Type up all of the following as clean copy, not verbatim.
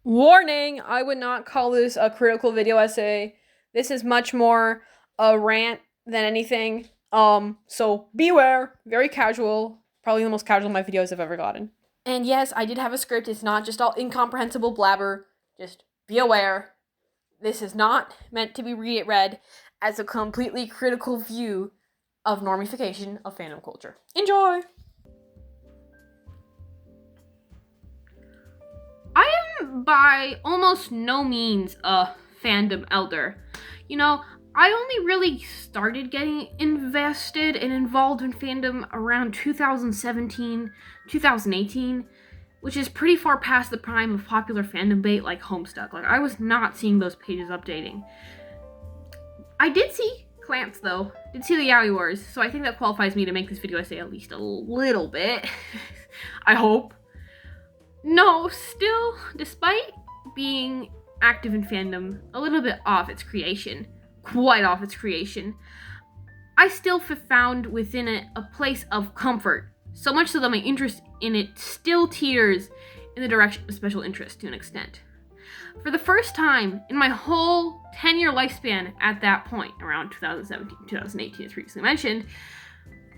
Warning, I would not call this a critical video essay. This is much more a rant than anything. So beware, very casual, probably the most casual my videos have ever gotten. And yes, I did have a script. It's not just all incomprehensible blabber. Just be aware. This is not meant to be read as a completely critical view of normification of fandom culture. Enjoy! I am by almost no means a fandom elder. You know, I only really started getting invested and involved in fandom around 2017, 2018, which is pretty far past the prime of popular fandom bait like Homestuck. Like, I was not seeing those pages updating. I did see Clamps, though. Did see the Yaoi Wars, so I think that qualifies me to make this video essay at least a little bit. I hope. No, still, despite being active in fandom, a little bit off its creation, quite off its creation, I still found within it a place of comfort, so much so that my interest in it still teeters in the direction of special interest to an extent. For the first time in my whole 10-year lifespan at that point, around 2017, 2018 as previously mentioned,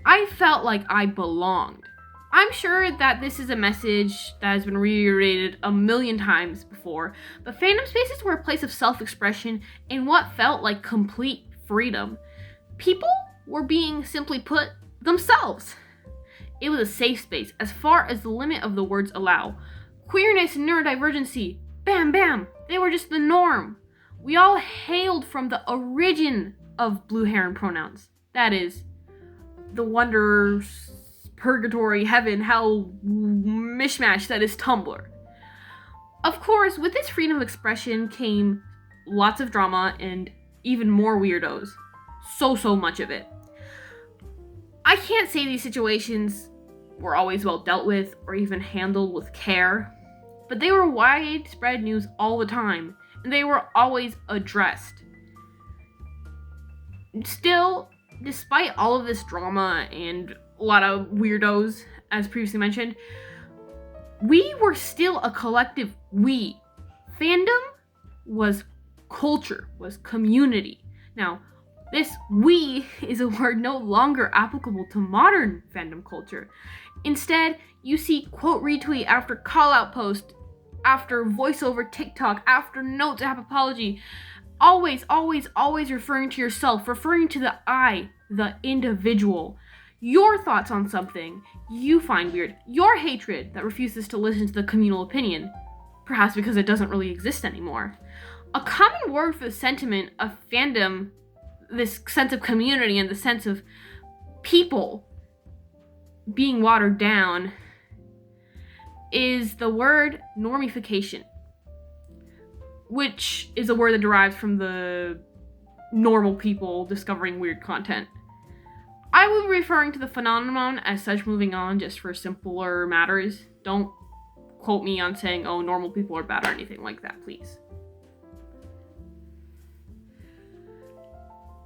I felt like I belonged. I'm sure that this is a message that has been reiterated a million times before, but fandom spaces were a place of self-expression and what felt like complete freedom. People were being, simply put, themselves. It was a safe space as far as the limit of the words allow. Queerness and neurodivergency, bam bam, they were just the norm. We all hailed from the origin of blue hair and pronouns. That is, the wonders, purgatory, heaven, hell, mishmash that is Tumblr. Of course, with this freedom of expression came lots of drama and even more weirdos. So much of it. I can't say these situations were always well dealt with or even handled with care, but they were widespread news all the time, and they were always addressed. Still, despite all of this drama and a lot of weirdos, as previously mentioned, we were still a collective we. Fandom was culture, was community. Now, this we is a word no longer applicable to modern fandom culture. Instead, you see quote retweet after call out post, after voiceover TikTok, after notes app apology, always referring to yourself, referring to the I, the individual. Your thoughts on something you find weird, your hatred that refuses to listen to the communal opinion, perhaps because it doesn't really exist anymore. A common word for the sentiment of fandom, this sense of community and the sense of people being watered down, is the word normification, which is a word that derives from the normal people discovering weird content. I will be referring to the phenomenon as such moving on, just for simpler matters. Don't quote me on saying, oh, normal people are bad or anything like that, please.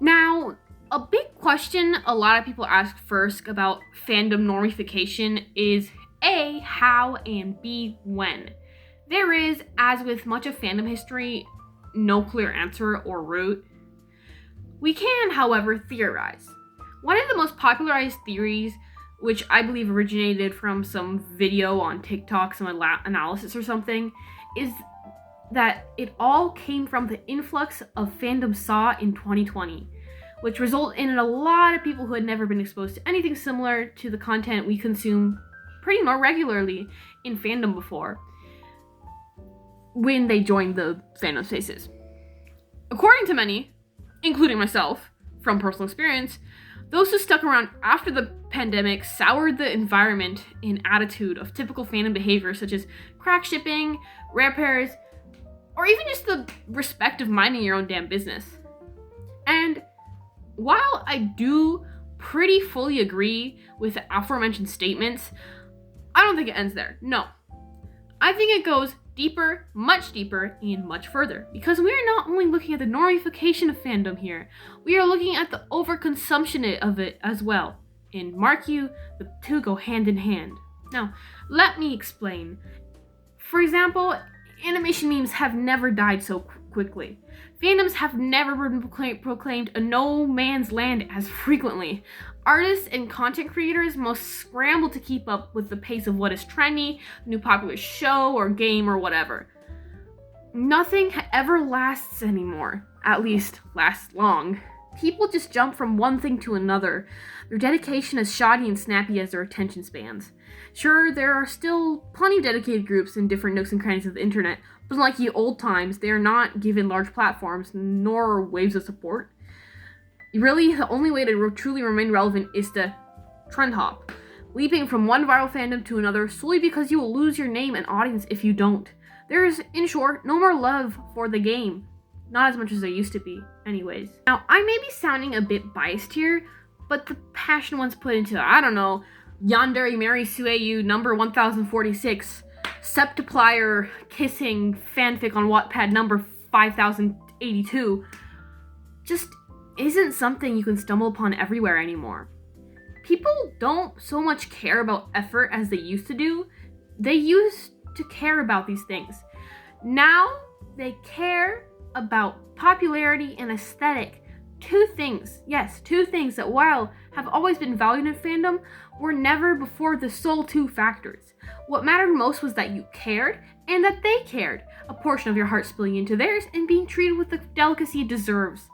Now, a big question a lot of people ask first about fandom normification is A, how, and B, when. There is, as with much of fandom history, no clear answer or route. We can, however, theorize. One of the most popularized theories, which I believe originated from some video on TikTok, some analysis or something, is that it all came from the influx of fandom saw in 2020, which resulted in a lot of people who had never been exposed to anything similar to the content we consume pretty more regularly in fandom before, when they joined the fandom spaces. According to many, including myself, from personal experience, those who stuck around after the pandemic soured the environment and attitude of typical fandom behavior such as crack shipping, rare pairs, or even just the respect of minding your own damn business. And while I do pretty fully agree with the aforementioned statements, I don't think it ends there. No. I think it goes deeper, much deeper, and much further. Because we are not only looking at the normification of fandom here, we are looking at the overconsumption of it as well. And mark you, the two go hand in hand. Now, let me explain. For example, Animation memes have never died so quickly. Fandoms have never been proclaimed a no man's land as frequently. Artists and content creators must scramble to keep up with the pace of what is trendy, new popular show or game or whatever. Nothing ever lasts anymore, at least lasts long. People just jump from one thing to another. Their dedication is shoddy and snappy as their attention spans. Sure, there are still plenty of dedicated groups in different nooks and crannies of the internet, but unlike the old times, they are not given large platforms nor waves of support. Really, the only way to truly remain relevant is to trend hop, leaping from one viral fandom to another solely because you will lose your name and audience if you don't. There is, in short, no more love for the game. Not as much as there used to be, anyways. Now, I may be sounding a bit biased here, but the passion once put into, I don't know, Yandere Mary Sueyu number 1046, Septiplier kissing fanfic on Wattpad number 5082, just isn't something you can stumble upon everywhere anymore. People don't so much care about effort as they used to do. They used to care about these things. Now, they care about popularity and aesthetic. Two things that while have always been valued in fandom, were never before the sole two factors. What mattered most was that you cared and that they cared, a portion of your heart spilling into theirs and being treated with the delicacy it deserves.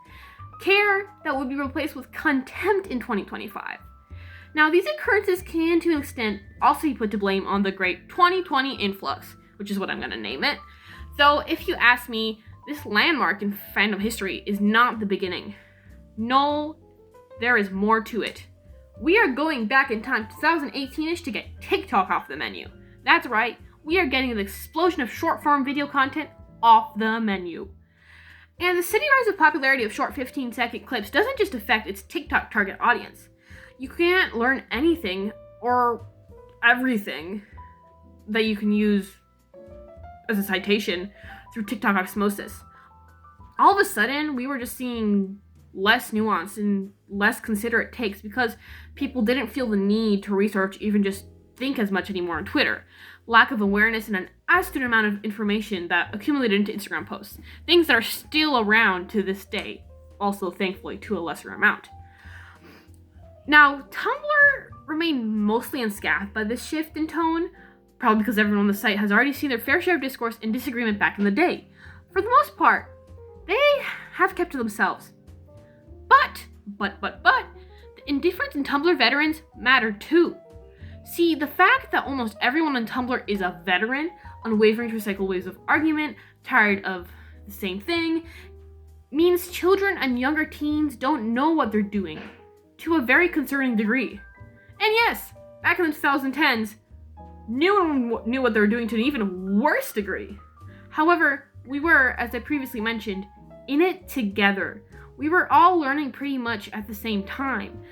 Care that would be replaced with contempt in 2025. Now, these occurrences can, to an extent, also be put to blame on the great 2020 influx, which is what I'm going to name it. Though, if you ask me, this landmark in fandom history is not the beginning. No, there is more to it. We are going back in time 2018-ish to get TikTok off the menu. That's right, we are getting an explosion of short-form video content off the menu. And the steady rise of popularity of short 15-second clips doesn't just affect its TikTok target audience. You can't learn anything or everything that you can use as a citation through TikTok osmosis. All of a sudden, we were just seeing less nuance and less considerate takes because people didn't feel the need to research, even just think as much anymore on Twitter. Lack of awareness and an astute amount of information that accumulated into Instagram posts. Things that are still around to this day, also thankfully to a lesser amount. Now, Tumblr remained mostly unscathed by this shift in tone, probably because everyone on the site has already seen their fair share of discourse and disagreement back in the day. For the most part, they have kept to themselves. But, the indifference in Tumblr veterans matter too. See, the fact that almost everyone on Tumblr is a veteran, unwavering to recycle waves of argument, tired of the same thing, means children and younger teens don't know what they're doing, to a very concerning degree. And yes, back in the 2010s, no one knew what they were doing to an even worse degree. However, we were, as I previously mentioned, in it together. We were all learning pretty much at the same time.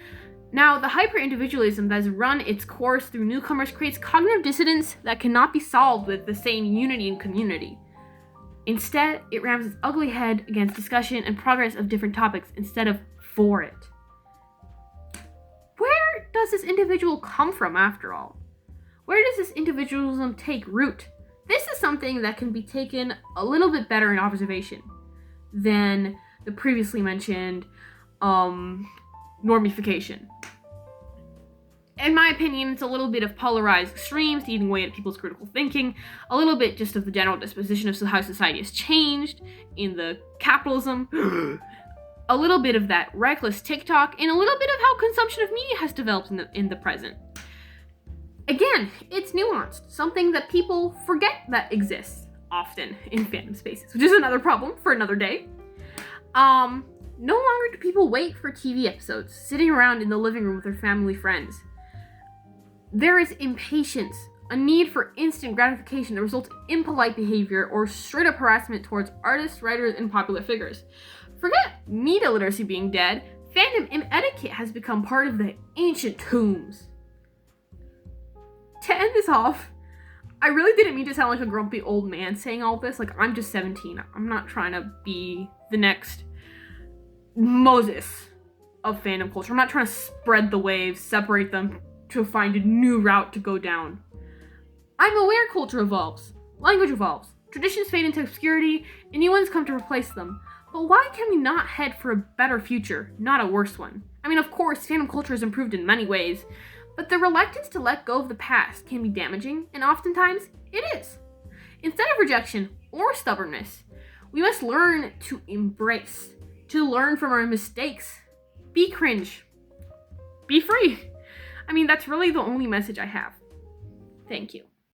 Now, the hyper-individualism that has run its course through newcomers creates cognitive dissonance that cannot be solved with the same unity and community. Instead, it rams its ugly head against discussion and progress of different topics instead of for it. Where does this individual come from, after all? Where does this individualism take root? This is something that can be taken a little bit better in observation than the previously mentioned Normiefication. In my opinion, it's a little bit of polarized extremes eating away at people's critical thinking, a little bit just of the general disposition of how society has changed in the capitalism, a little bit of that reckless TikTok, and a little bit of how consumption of media has developed in the present. Again, it's nuanced, something that people forget that exists often in fandom spaces, which is another problem for another day. No longer do people wait for TV episodes, sitting around in the living room with their family friends. There is impatience, a need for instant gratification that results in impolite behavior or straight up harassment towards artists, writers, and popular figures. Forget media literacy being dead, fandom and etiquette has become part of the ancient tombs. To end this off, I really didn't mean to sound like a grumpy old man saying all this. Like, I'm just 17. I'm not trying to be the next Moses of fandom culture. I'm not trying to spread the waves, separate them to find a new route to go down. I'm aware culture evolves, language evolves, Traditions fade into obscurity, and new ones come to replace them. But why can we not head for a better future, not a worse one? I mean, of course, fandom culture has improved in many ways, but the reluctance to let go of the past can be damaging, and oftentimes, it is. Instead of rejection or stubbornness, we must learn to embrace, to learn from our mistakes. Be cringe. Be free. I mean, that's really the only message I have. Thank you.